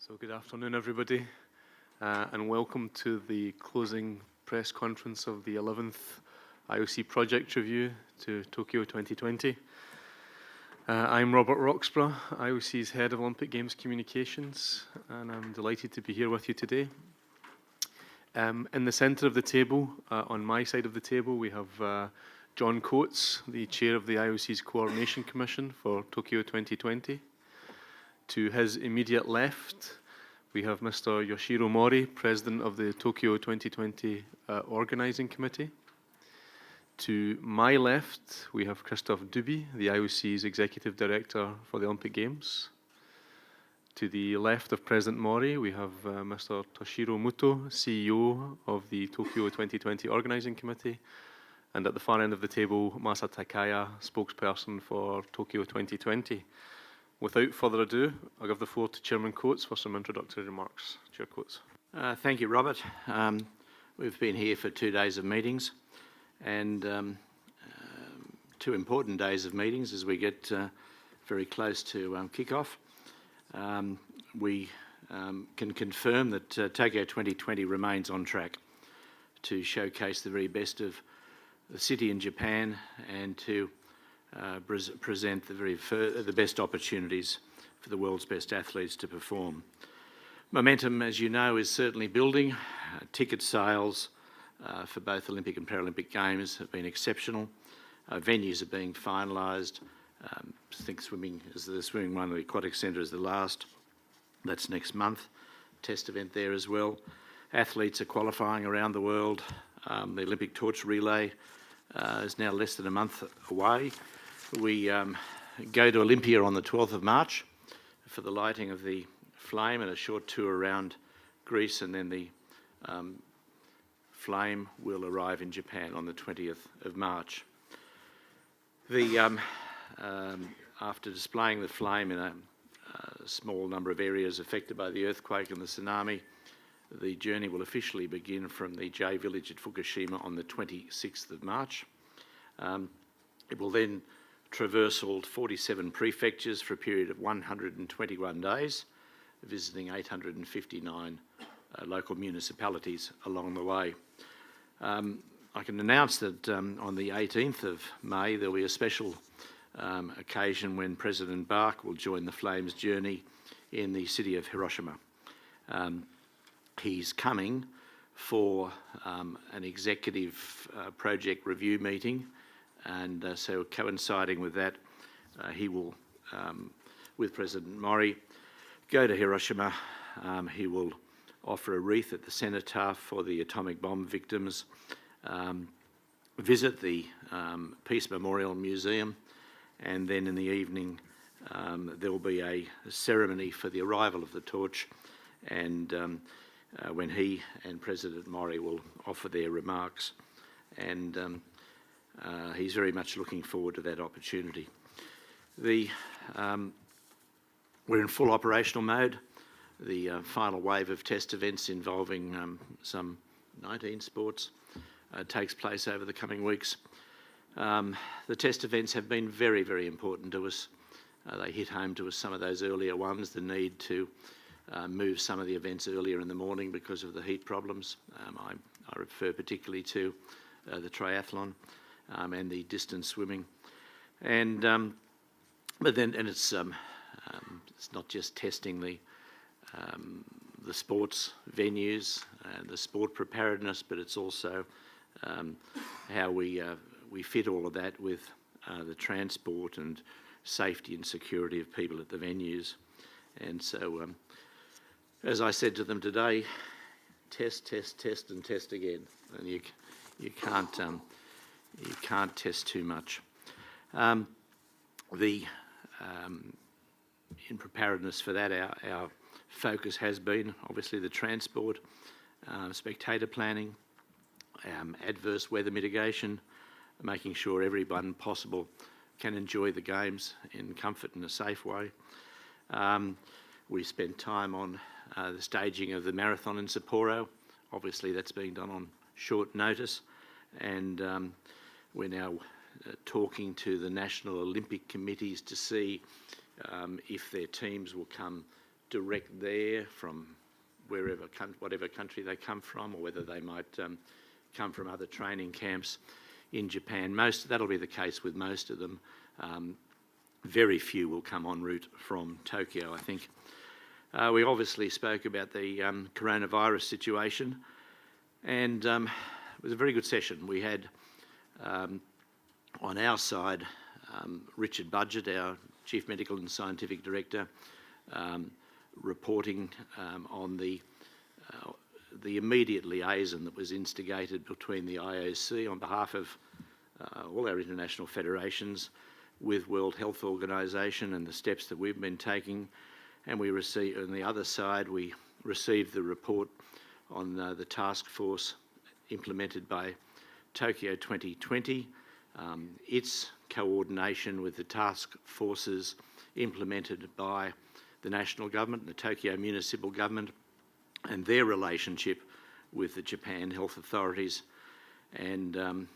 So good afternoon, everybody, and welcome to the closing press conference of the 11th Ioc project review to Tokyo 2020. I'm Robert Roxburgh, Ioc's Head of Olympic Games Communications, and I'm delighted to be here with you today. In the centre of the table, on my side of the table, we have John Coates, the Chair of the Ioc's Coordination Commission for Tokyo 2020. To his immediate left, we have Mr. Yoshiro Mori, President of the Tokyo 2020 Organising Committee. To my left, we have Christophe Duby, the Ioc's Executive Director for the Olympic Games. To the left of President Mori, we have Mr. Toshiro Muto, CEO of the Tokyo 2020 Organising Committee. And at the far end of the table, Masa Takaya, spokesperson for Tokyo 2020. Without further ado, I'll give the floor to Chairman Coates for some introductory remarks. Chair Coates. Thank you, Robert. We've been here for 2 days of meetings and 2 important days of meetings as we get very close to kick-off. We can confirm that Tokyo 2020 remains on track to showcase the very best of the city in Japan and to present the best opportunities for the world's best athletes to perform. Momentum, as you know, is certainly building. Ticket sales for both Olympic and Paralympic Games have been exceptional. Venues are being finalised. I think the swimming one, the Aquatic Centre, is the last. That's next month. Test event there as well. Athletes are qualifying around the world. The Olympic torch relay is now less than a month away. We go to Olympia on the 12th of March for the lighting of the flame and a short tour around Greece, and then the flame will arrive in Japan on the 20th of March. After displaying the flame in a small number of areas affected by the earthquake and the tsunami, the journey will officially begin from the J village at Fukushima on the 26th of March. It will then traverse all 47 prefectures for a period of 121 days, visiting 859 local municipalities along the way. I can announce that on the 18th of May there will be a special occasion when President Bach will join the Flames journey in the city of Hiroshima. He's coming for an executive project review meeting, and so coinciding with that, he will, with President Mori, go to Hiroshima. He will offer a wreath at the cenotaph for the atomic bomb victims, visit the Peace Memorial Museum, and then in the evening there will be a ceremony for the arrival of the torch, and when he and President Mori will offer their remarks, and he's very much looking forward to that opportunity. We're in full operational mode. The final wave of test events involving some 19 sports takes place over the coming weeks. The test events have been very, very important to us. They hit home to us, some of those earlier ones, the need to move some of the events earlier in the morning because of the heat problems. I refer particularly to the triathlon and the distance swimming, but then it's not just testing the sports venues and the sport preparedness, but it's also how we fit all of that with the transport and safety and security of people at the venues. And so, as I said to them today, test, test, test, and test again. And you can't test too much. In preparedness for that, our focus has been obviously the transport, spectator planning, adverse weather mitigation, making sure everyone possible can enjoy the games in comfort and a safe way. We spent time on the staging of the marathon in Sapporo. Obviously that's being done on short notice, and we're now talking to the National Olympic Committees to see if their teams will come direct there from whatever country they come from, or whether they might come from other training camps in Japan. That'll be the case with most of them. Very few will come en route from Tokyo, I think. We obviously spoke about the coronavirus situation, and it was a very good session. We had on our side Richard Budgett, our Chief Medical and Scientific Director, reporting on the immediate liaison that was instigated between the IOC on behalf of all our international federations with World Health Organisation and the steps that we've been taking. And we received, on the other side, we received the report on the task force implemented by Tokyo 2020, its coordination with the task forces implemented by the national government, the Tokyo municipal government, and their relationship with the Japan health authorities. And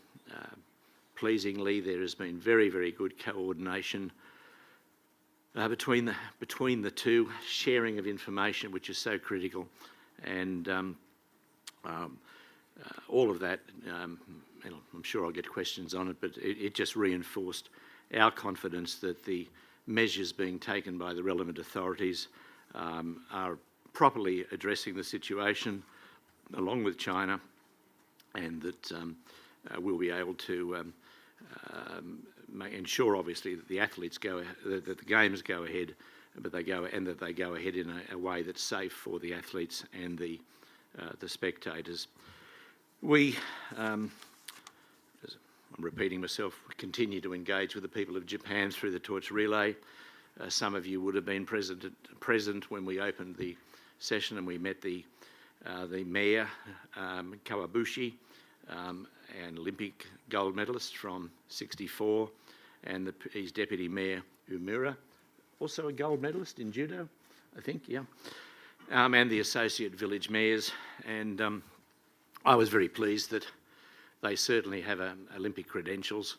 pleasingly, there has been very, very good coordination between the two, sharing of information, which is so critical, and all of that. I'm sure I'll get questions on it, but it just reinforced our confidence that the measures being taken by the relevant authorities are properly addressing the situation, along with China, and that we'll be able to ensure, obviously, that the athletes that the games go ahead, but that they go ahead in a way that's safe for the athletes and the spectators. We, I'm repeating myself, continue to engage with the people of Japan through the torch relay. Some of you would have been present when we opened the session and we met the mayor, Kawabushi, an Olympic gold medalist from '64, and his deputy mayor, Umura, also a gold medalist in judo, I think, yeah, and the associate village mayors. And I was very pleased that they certainly have Olympic credentials,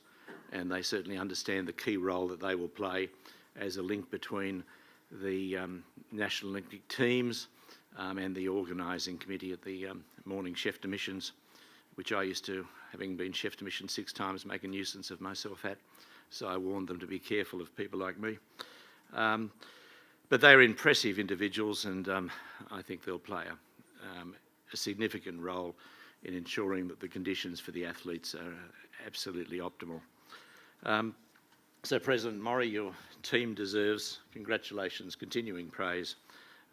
and they certainly understand the key role that they will play as a link between the National Olympic teams and the organising committee at the morning chef de missions, which I used to, having been chef de mission 6 times, make a nuisance of myself at. So I warned them to be careful of people like me. But they're impressive individuals, and I think they'll play a significant role in ensuring that the conditions for the athletes are absolutely optimal. So President Mori, your team deserves congratulations, continuing praise,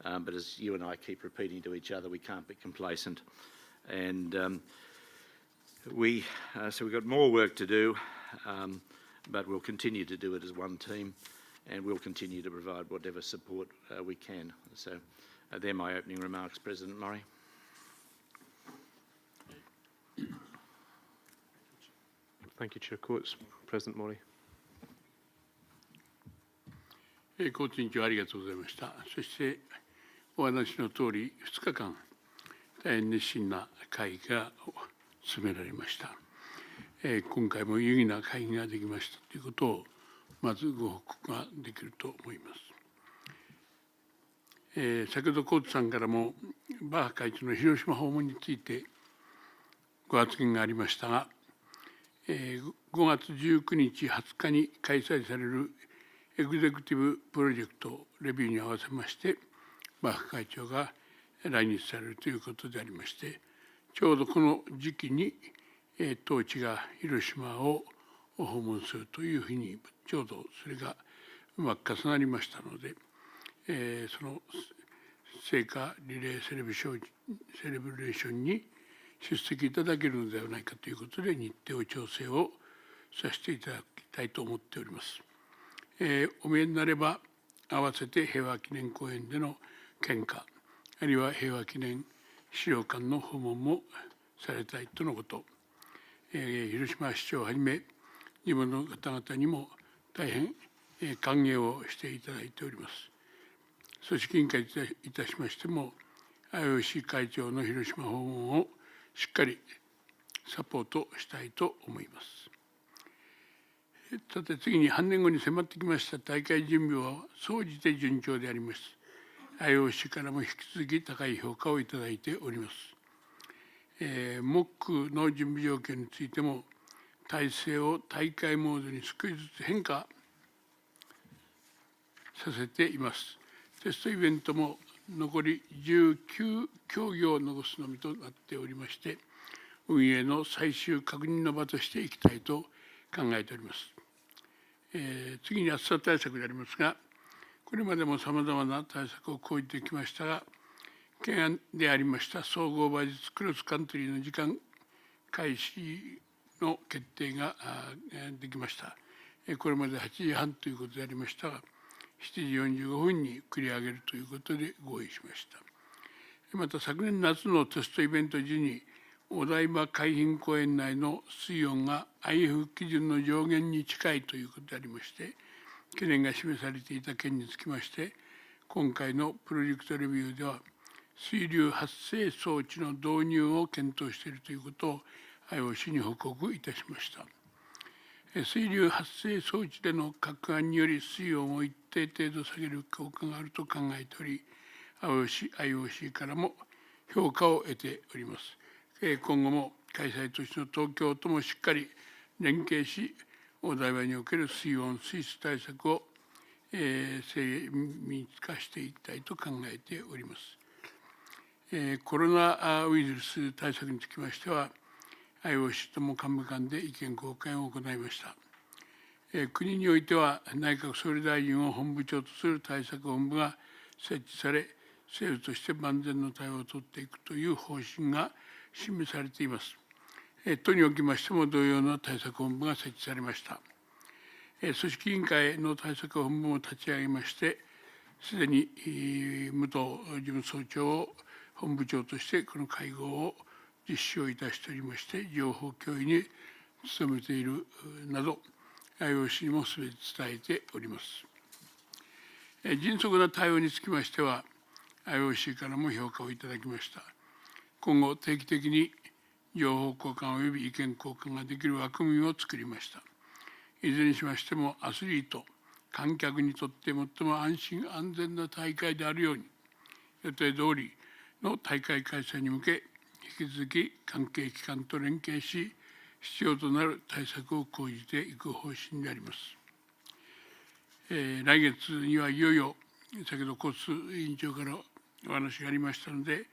but as you and I keep repeating to each other, we can't be complacent. And so we've got more work to do, but we'll continue to do it as one team, and we'll continue to provide whatever support we can. So they're my opening remarks, President Mori. Thank you, Chair Coates. President Mori. コーツ委員長ありがとうございました。そしてお話の通り2日間大変熱心な会議が進められました。今回も有意義な会議ができましたということをまずご報告ができると思います。先ほどコーツさんからもバッハ会長の広島訪問についてご発言がありましたが、5月19日、20日に開催されるエグゼクティブプロジェクトレビューに合わせまして、バッハ会長が来日されるということでありまして、ちょうどこの時期に当地が広島を訪問するというふうに、ちょうどそれがうまく重なりましたので、その聖火リレーセレブレーションに出席いただけるのではないかということで日程を調整をさせていただきたいと思っております。お見えになれば合わせて平和記念公園での献花、あるいは平和記念資料館の訪問もされたいとのこと。広島市長をはじめ地元の方々にも大変歓迎をしていただいております。組織委員会いたしましても IOC 会長の広島訪問をしっかりサポートしたいと思います。さて次に半年後に迫ってきました大会準備は総じて順調であります。IOC からも引き続き高い評価をいただいております。モックの準備状況についても、体制を大会モードに少しずつ変化させています。テストイベントも残り19競技を残すのみとなっておりまして、運営の最終確認の場としていきたいと考えております。次に暑さ対策でありますが、これまでもさまざまな対策を講じてきましたが、懸案でありました総合馬術クロスカントリーの時間開始の決定ができました。これまで8時半ということでありましたが、7時45分に繰り上げるということで合意しました。また昨年夏のテストイベント時に、お台場海浜公園内の水温が IF 基準の上限に近いということでありまして、懸念が示されていた件につきまして、今回のプロジェクトレビューでは、水流発生装置の導入を検討しているということを IOC に報告いたしました。水流発生装置での攪拌により水温を一定程度下げる効果があると考えており、IOC からも評価を得ております。今後も開催都市の東京ともしっかり連携し、お台場における水温水質対策を精密化していきたいと考えております。コロナウイルス対策につきましては、IOC とも幹部間で意見交換を行いました。国においては、内閣総理大臣を本部長とする対策本部が設置され、政府として万全の対応を取っていくという方針が示されています。都におきましても同様の対策本部が設置されました。組織委員会の対策本部も立ち上げまして、すでに武藤事務総長を本部長としてこの会合を実施をいたしておりまして、情報共有に努めているなど、IOC にもすべて伝えております。迅速な対応につきましては、IOC からも評価をいただきました。今後、定期的に情報交換及び意見交換ができる枠組みを作りました。いずれにしましても、アスリート、観客にとって最も安心安全な大会であるように、予定通りの大会開催に向け、引き続き関係機関と連携し、必要となる対策を講じていく方針であります。来月にはいよいよ、先ほどコース委員長からお話がありましたので、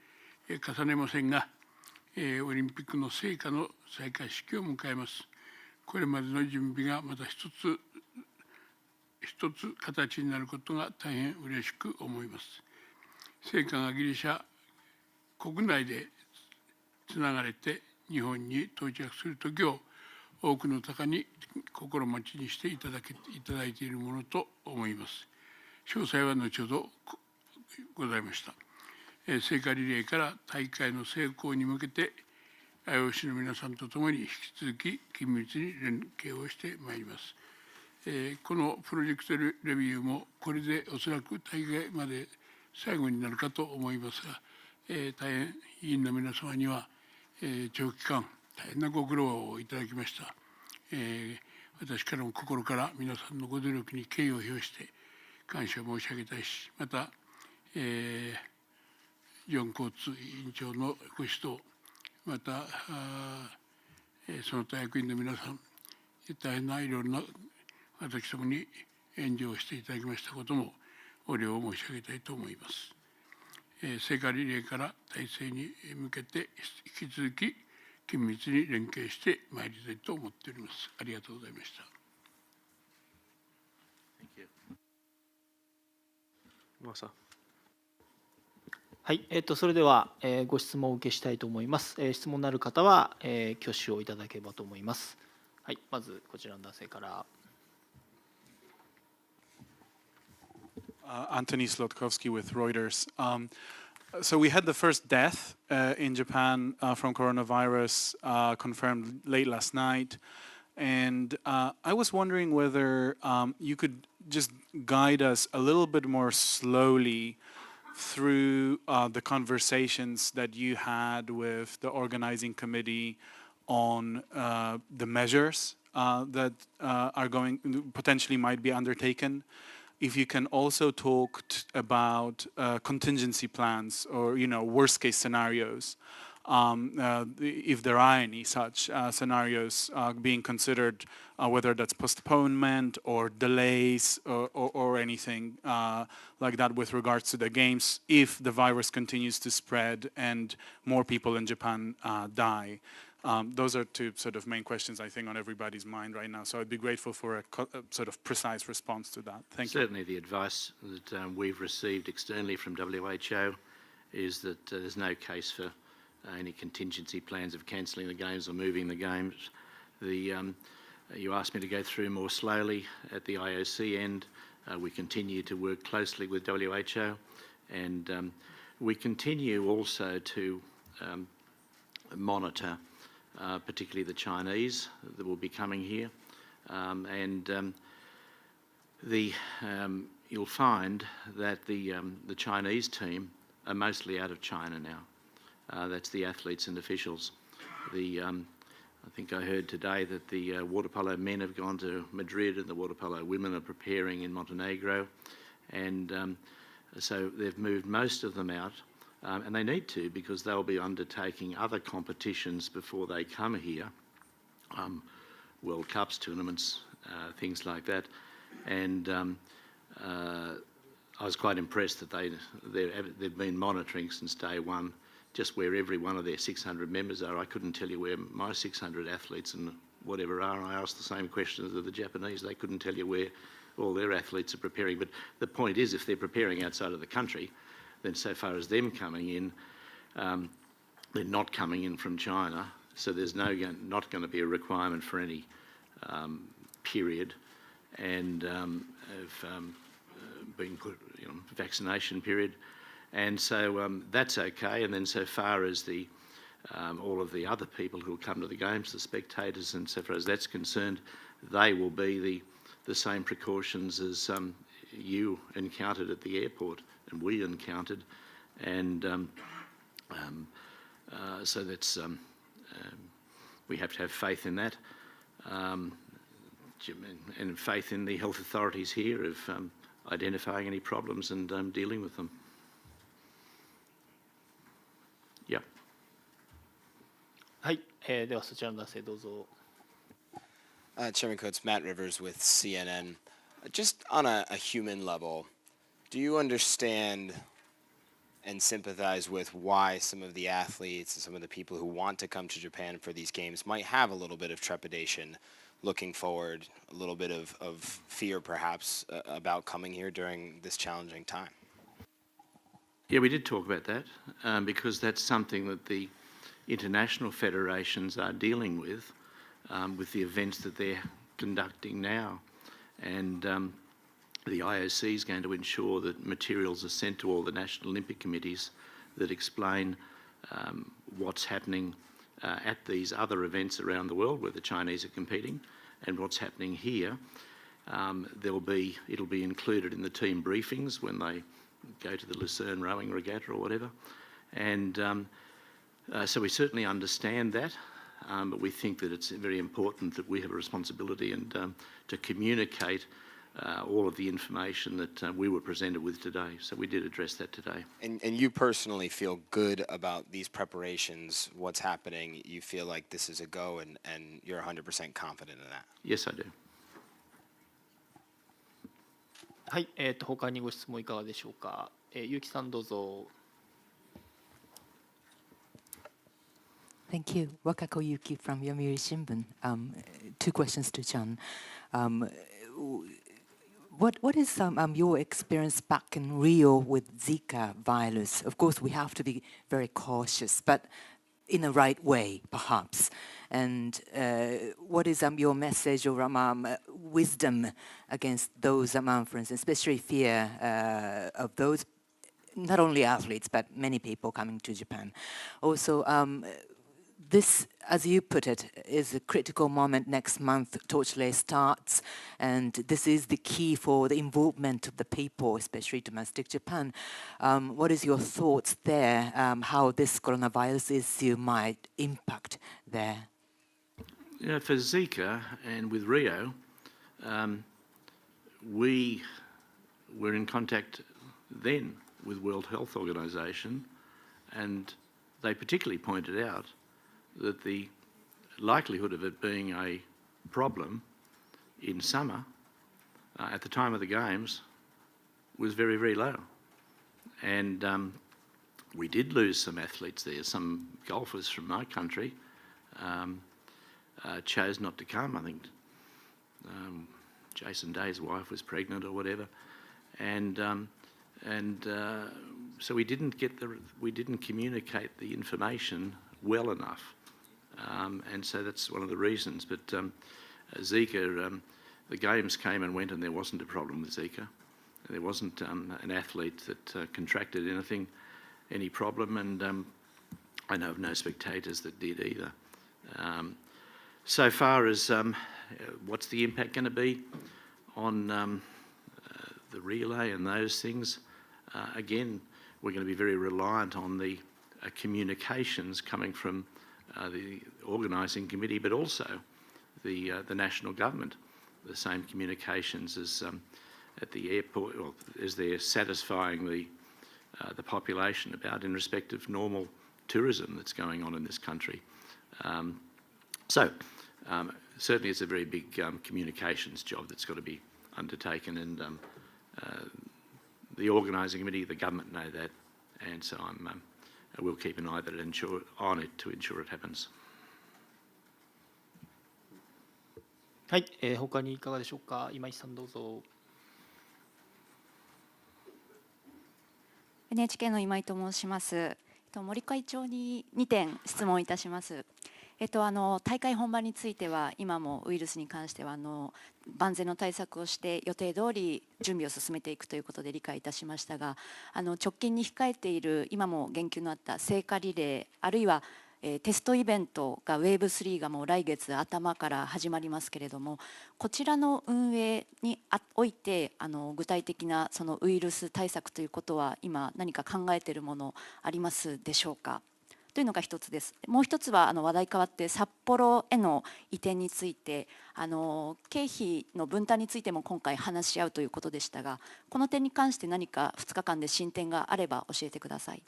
重ねませんが、オリンピックの聖火の再開式を迎えます。これまでの準備がまた一つ形になることが大変嬉しく思います。聖火がギリシャ国内でつながれて日本に到着するときを多くの方に心待ちにしていただいているものと思います。詳細は後ほどございました。聖火リレーから大会の成功に向けて IOC の皆さんと共に引き続き緊密に連携をしてまいります。このプロジェクトレビューもこれでおそらく大会まで最後になるかと思いますが、大変委員の皆様には、長期間大変なご苦労をいただきました。私からも心から皆さんのご努力に敬意を表して感謝申し上げたいし、また、ジョン交通委員長のご指導、またその他役員の皆さん、大変ないろいろな私どもに援助をしていただきましたこともお礼を申し上げたいと思います。聖火リレーから体制に向けて引き続き緊密に連携してまいりたいと思っております。ありがとうございました。はい、それでは、ご質問をお受けしたいと思います。質問のある方は、挙手をいただければと思います。はい、まずこちらの男性から。Anthony Slotkovsky with Reuters. So we had the first death in Japan from coronavirus confirmed late last night. And I was wondering whether you could just guide us a little bit more slowly through the conversations that you had with the organizing committee on the measures that are potentially might be undertaken. if you can also talk about contingency plans or, worst case scenarios, if there are any such scenarios being considered, whether that's postponement or delays or anything like that with regards to the games, if the virus continues to spread and more people in Japan die. Those are two sort of main questions, I think, on everybody's mind right now. So I'd be grateful for a sort of precise response to that. Thank you. Certainly the advice that we've received externally from WHO is that there's no case for any contingency plans of cancelling the games or moving the games. You asked me to go through more slowly at the IOC end. We continue to work closely with WHO, and we continue also to monitor particularly the Chinese that will be coming here, you'll find that the Chinese team are mostly out of China now. That's the athletes and officials. I think I heard today that the water polo men have gone to Madrid and the water polo women are preparing in Montenegro, and so they've moved most of them out. And they need to, because they'll be undertaking other competitions before they come here, World Cups, tournaments, things like that. And I was quite impressed that they've been monitoring since day one just where every one of their 600 members are. I couldn't tell you where my 600 athletes and whatever are. I asked the same questions of the Japanese. They couldn't tell you where all their athletes are preparing. But the point is, if they're preparing outside of the country, then so far as them coming in, they're not coming in from China, so there's not going to be a requirement for any period and being put, vaccination period, and so that's okay. And then so far as all of the other people who will come to the games, the spectators, and so far as that's concerned, they will be the same precautions as you encountered at the airport and we encountered, and so that's we have to have faith in that, and faith in the health authorities here of identifying any problems and dealing with them. Yeah. はい、ではそちらの男性どうぞ。Chairman Coates, Matt Rivers with CNN. Just on a human level, do you understand and sympathize with why some of the athletes and some of the people who want to come to Japan for these games might have a little bit of trepidation looking forward, a little bit of fear perhaps about coming here during this challenging time? Yeah, we did talk about that because that's something that the international federations are dealing with the events that they're conducting now. And the IOC is going to ensure that materials are sent to all the national Olympic committees that explain what's happening at these other events around the world where the Chinese are competing and what's happening here. It'll be included in the team briefings when they go to the Lucerne rowing regatta or whatever. And so we certainly understand that, but we think that it's very important that we have a responsibility and to communicate all of the information that we were presented with today. So we did address that today. And you personally feel good about these preparations, what's happening? You feel like this is a go and you're 100% confident in that? Yes, I do. はい、他にご質問いかがでしょうか。結城さんどうぞ。Thank you. Wakako Yuki from Yomiuri Shimbun. Two questions to John. What is your experience back in Rio with Zika virus? Of course, we have to be very cautious, but in the right way, perhaps. And what is your message or wisdom against those, for instance, especially fear of those, not only athletes, but many people coming to Japan? Also, this, as you put it, is a critical moment. Next month, Torchlight starts, and this is the key for the involvement of the people, especially domestic Japan. What is your thoughts there, how this coronavirus issue might impact there? Yeah, for Zika and with Rio, we were in contact then with World Health Organization, and they particularly pointed out that the likelihood of it being a problem in summer at the time of the Games was very, very low. And we did lose some athletes there. Some golfers from my country chose not to come. I think Jason Day's wife was pregnant or whatever, and so we didn't communicate the information well enough, and so that's one of the reasons. But Zika, the Games came and went, and there wasn't a problem with Zika. There wasn't an athlete that contracted any problem, and I know of no spectators that did either. So far as what's the impact going to be on the relay and those things, again, we're going to be very reliant on the communications coming from the organising committee, but also the national government. The same communications as at the airport, or as they're satisfying the population about in respect of normal tourism that's going on in this country. Certainly it's a very big communications job that's got to be undertaken, and the organising committee, the government know that, and so we'll keep an eye on it to ensure it happens. はい、他にいかがでしょうか。今井さんどうぞ。NHK の今井と申します。森会長に2点質問いたします。大会本番については今もウイルスに関しては万全の対策をして予定通り準備を進めていくということで理解いたしましたが、直近に控えている今も言及のあった聖火リレー、あるいはテストイベントが Wave3 がもう来月頭から始まりますけれども、こちらの運営において具体的なそのウイルス対策ということは今何か考えているものありますでしょうかというのが一つです。もう一つは話題変わって札幌への移転について経費の分担についても今回話し合うということでしたが、この点に関して何か2日間で進展があれば教えてください。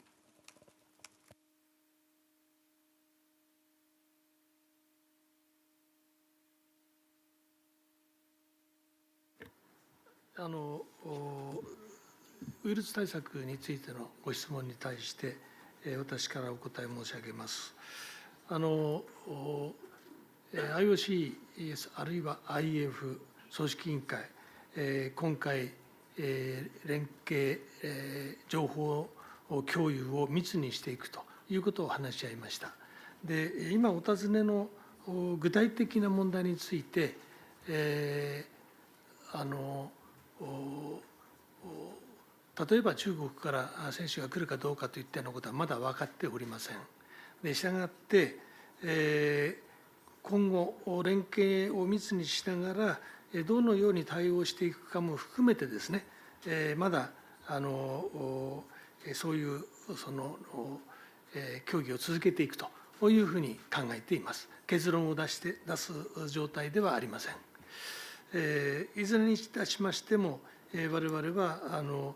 ウイルス対策についてのご質問に対して私からお答え申し上げます。IOC あるいは IF 組織委員会、今回連携情報共有を密にしていくということを話し合いました。で、今お尋ねの具体的な問題について、例えば中国から選手が来るかどうかといったようなことはまだ分かっておりません。で、したがって、今後連携を密にしながらどのように対応していくかも含めてですね、まだそういう協議を続けていくというふうに考えています。結論を出す状態ではありません。いずれにいたしましても我々は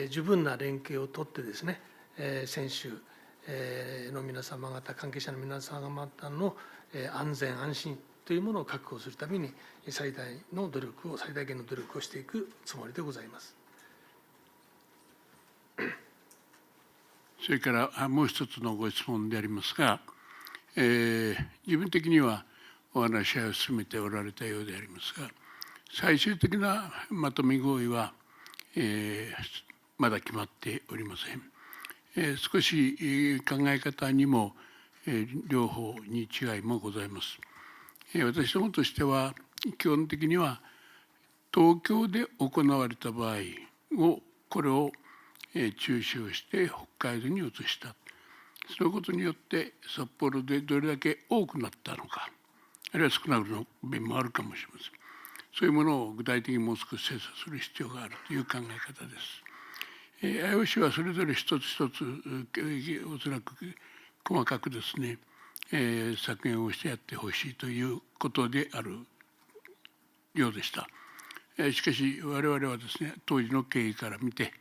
十分な連携をとってですね、選手の皆様方、関係者の皆様方の安全安心というものを確保するために最大限の努力をしていくつもりでございます。それからもう一つのご質問でありますが、自分的にはお話し合いを進めておられたようでありますが、最終的なまとめ合意は、まだ決まっておりません。少し考え方にも、両方に違いもございます。私どもとしては基本的には東京で行われた場合これを中止をして北海道に移した。そういうことによって札幌でどれだけ多くなったのか、あるいは少なくなる面もあるかもしれません。そういうものを具体的にもう少し精査する必要があるという考え方です。IOC はそれぞれ一つ一つおそらく細かくですね、削減をしてやってほしいということであるようでした。しかし我々はですね、当時の経緯から見て、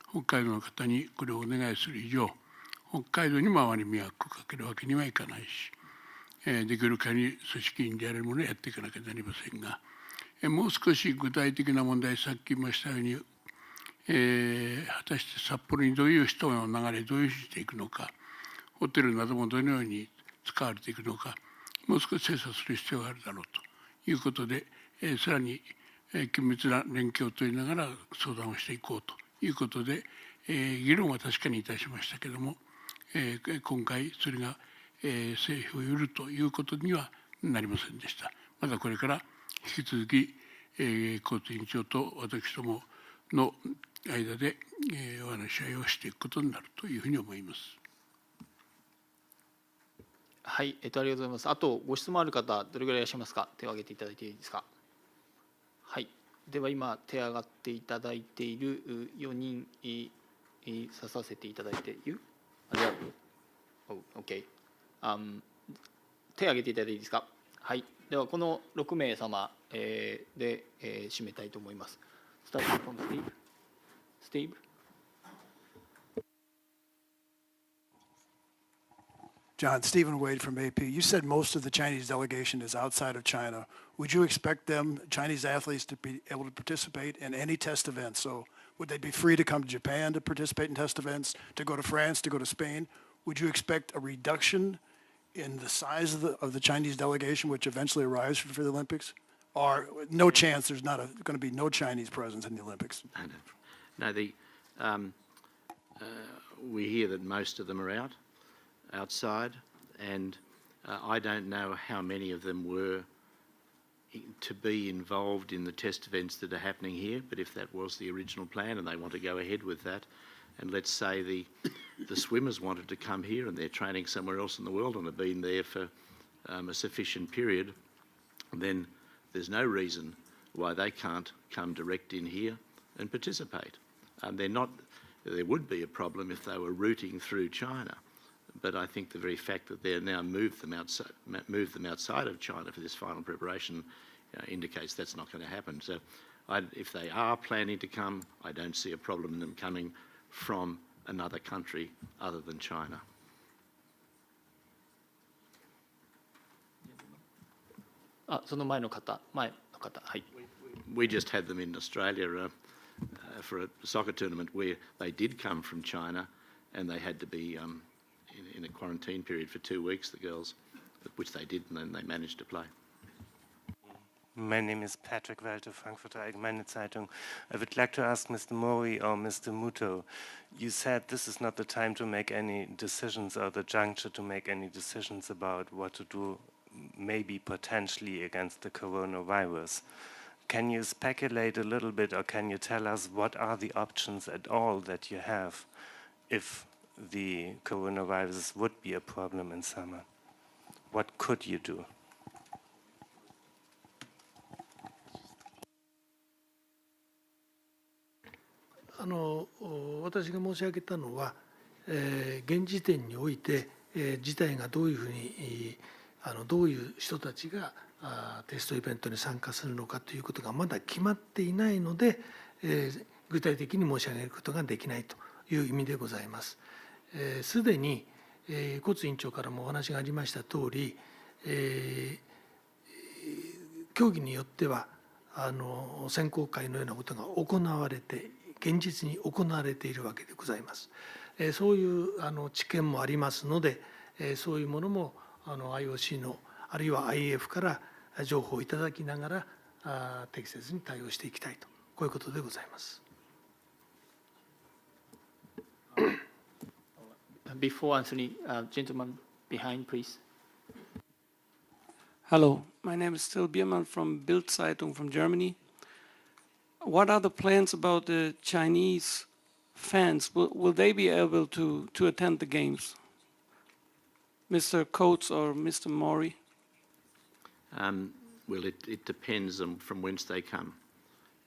北海道の方にこれをお願いする以上、北海道にもあまり迷惑をかけるわけにはいかないし、できる限り組織員でやれるものをやっていかなきゃなりませんが、もう少し具体的な問題、さっき言いましたように、果たして札幌にどういう人の流れ、どういうふうにしていくのか、ホテルなどもどのように使われていくのか、もう少し精査する必要があるだろうということで、さらに緊密な連携を取りながら相談をしていこうということで、議論は確かにいたしましたけれども、今回それが成否を得るということにはなりませんでした。またこれから引き続き、交通委員長と私どもの間で、お話し合いをしていくことになるというふうに思います。はい、ありがとうございます。あとご質問ある方、どれぐらいいらっしゃいますか。手を挙げていただいていいですか。はい、では今手を挙がっていただいている4人ささせていただいている。OK。手を挙げていただいていいですか。はい、ではこの6名様で締めたいと思います。Starting from Steve. John, Stephen Wade from AP. You said most of the Chinese delegation is outside of China. Would you expect them, Chinese athletes, to be able to participate in any test events? So would they be free to come to Japan to participate in test events, to go to France, to go to Spain? Would you expect a reduction in the size of the Chinese delegation, which eventually arrives for the Olympics? Or no chance there's not going to be no Chinese presence in the Olympics? No, we hear that most of them are outside, and I don't know how many of them were to be involved in the test events that are happening here, but if that was the original plan and they want to go ahead with that, and let's say the swimmers wanted to come here and they're training somewhere else in the world and have been there for a sufficient period, then there's no reason why they can't come direct in here and participate. There would be a problem if they were routing through China, but I think the very fact that they're now moved them outside of China for this final preparation indicates that's not going to happen. So if they are planning to come, I don't see a problem in them coming from another country other than China. We just had them in Australia for a soccer tournament where they did come from China and they had to be in a quarantine period for 2 weeks, the girls, which they did, and then they managed to play. My name is Patrick Walter, Frankfurter Allgemeine Zeitung. I would like to ask Mr. Mori or Mr. Muto, you said this is not the time to make any decisions or the juncture to make any decisions about what to do maybe potentially against the coronavirus. Can you speculate a little bit, or can you tell us what are the options at all that you have if the coronavirus would be a problem in summer? What could you do? 私が申し上げたのは、現時点において、事態がどういうふうにどういう人たちがテストイベントに参加するのかということがまだ決まっていないので、具体的に申し上げることができないという意味でございます。すでにコツ委員長からもお話がありました通り、競技によっては選考会のようなことが行われて現実に行われているわけでございます。そういう知見もありますので、そういうものもIOC のあるいは IAF から情報をいただきながら適切に対応していきたいと、こういうことでございます。Before answering, gentleman behind, please. Hello, my name is Till Biermann from Bild Zeitung from Germany. What are the plans about the Chinese fans? Will they be able to attend the games? Mr. Coates or Mr. Mori? Well, it depends on from whence they come.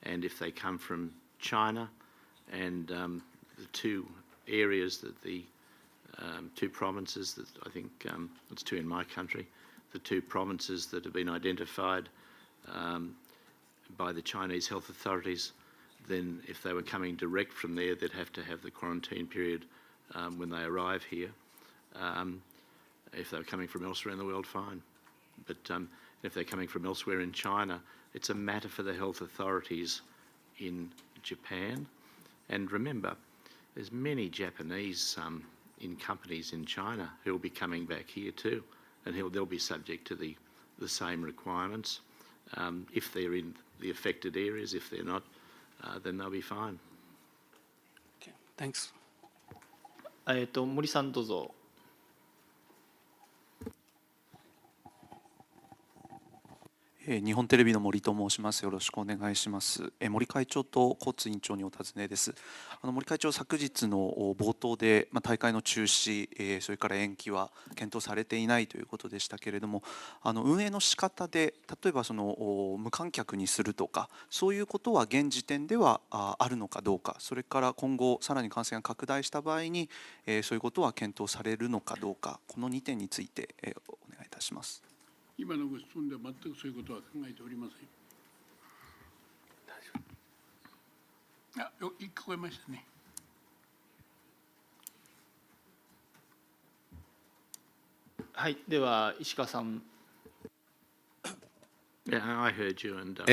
And if they come from China and the two areas that the two provinces that I think it's two in my country, the two provinces that have been identified by the Chinese health authorities, then if they were coming direct from there, they'd have to have the quarantine period when they arrive here. If they were coming from elsewhere in the world, fine. But if they're coming from elsewhere in China, it's a matter for the health authorities in Japan. And remember, there's many Japanese in companies in China who will be coming back here too, and they'll be subject to the same requirements. If they're in the affected areas, if they're not, then they'll be fine. Okay, thanks. 森さんどうぞ。日本テレビの森と申します。よろしくお願いします。森会長とコーツ委員長にお尋ねです。森会長、昨日の冒頭で、大会の中止、それから延期は検討されていないということでしたけれども、運営の仕方で、例えば無観客にするとか、そういうことは現時点ではあるのかどうか、それから今後、さらに感染が拡大した場合に、そういうことは検討されるのかどうか、この2点について、お願いいたします。今のご質問では全くそういうことは考えておりません。聞こえましたね。はい、では石川さん。Yeah, I heard you and,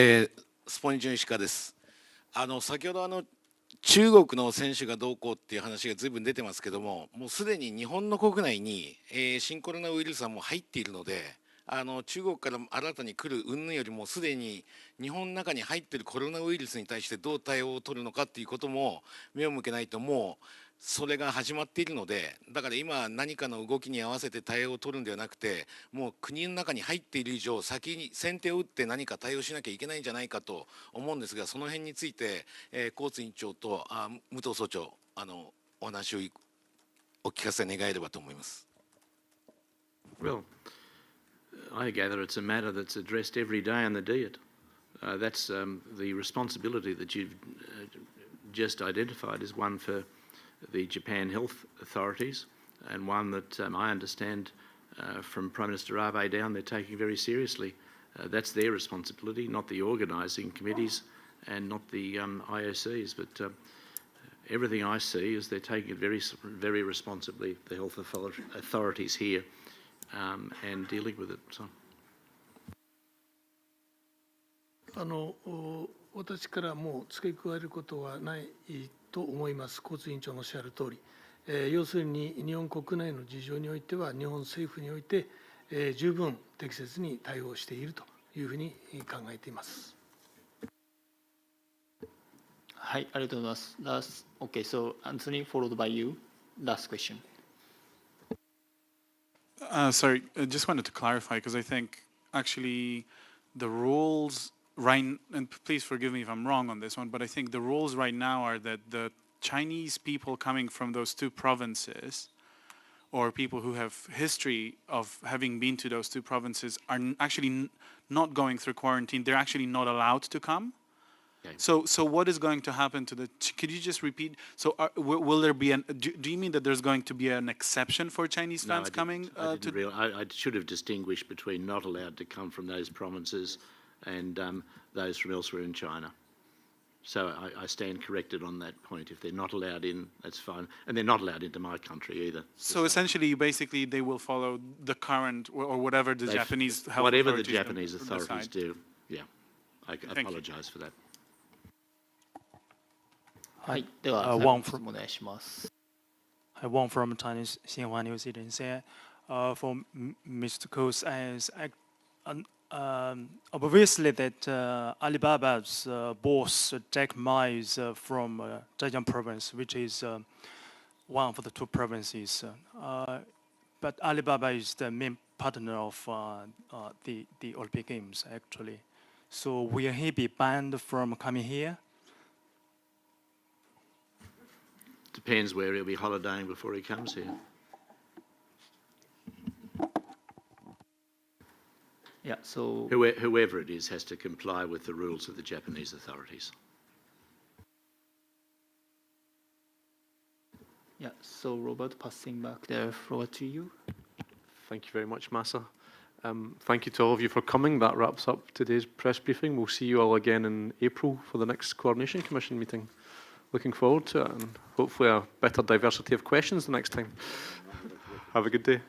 スポニチの石川です。先ほど中国の選手がどうこうっていう話がずいぶん出てますけども、もうすでに日本の国内に、新コロナウイルスはもう入っているので、中国から新たに来る云々よりもすでに日本の中に入っているコロナウイルスに対してどう対応を取るのかっていうことも目を向けないと、もうそれが始まっているので、だから今何かの動きに合わせて対応を取るんではなくて、もう国の中に入っている以上先に先手を打って何か対応しなきゃいけないんじゃないかと思うんですが、その辺について、コーツ委員長と武藤総長お話をお聞かせ願えればと思います。Well, I gather it's a matter that's addressed every day on the Diet. That's the responsibility that you've just identified is one for the Japan health authorities, and one that I understand from Prime Minister Abe down they're taking very seriously. That's their responsibility, not the organising committees and not the IOCs. But everything I see is they're taking it very responsibly, the health authorities here, and dealing with it. So. 私からもう付け加えることはないと思います。コーツ委員長のおっしゃる通り、要するに日本国内の事情においては日本政府において、十分適切に対応しているというふうに考えています。はい、ありがとうございます。Okay, so Anthony, followed by you. Last question. Sorry, I just wanted to clarify because I think actually the rules right, and please forgive me if I'm wrong on this one, but I think the rules right now are that the Chinese people coming from those two provinces or people who have history of having been to those two provinces are actually not going through quarantine. They're actually not allowed to come. Okay. So what is going to happen to the? Could you just repeat? So will there be an? Do you mean that there's going to be an exception for Chinese fans coming? I should have distinguished between not allowed to come from those provinces and those from elsewhere in China. So I stand corrected on that point. If they're not allowed in, that's fine, and they're not allowed into my country either. So essentially, basically, they will follow the current or whatever the Japanese health whatever the authorities Japanese authorities do. Yeah, I apologize for that. はい、ではお願いします。One from Chinese Xinhua News Agency. For Mr. Coase, as obviously that Alibaba's boss Jack Ma is from Zhejiang province, which is one of the two provinces. But Alibaba is the main partner of the Olympic Games actually. So will he be banned from coming here? Depends where he'll be holidaying before he comes here. Yeah, so whoever it is has to comply with the rules of the Japanese authorities. Yeah, so Robert, passing back the floor to you. Thank you very much, Masa. Thank you to all of you for coming. That wraps up today's press briefing. We'll see you all again in April for the next Coordination Commission meeting. Looking forward to it, and hopefully a better diversity of questions the next time. Have a good day.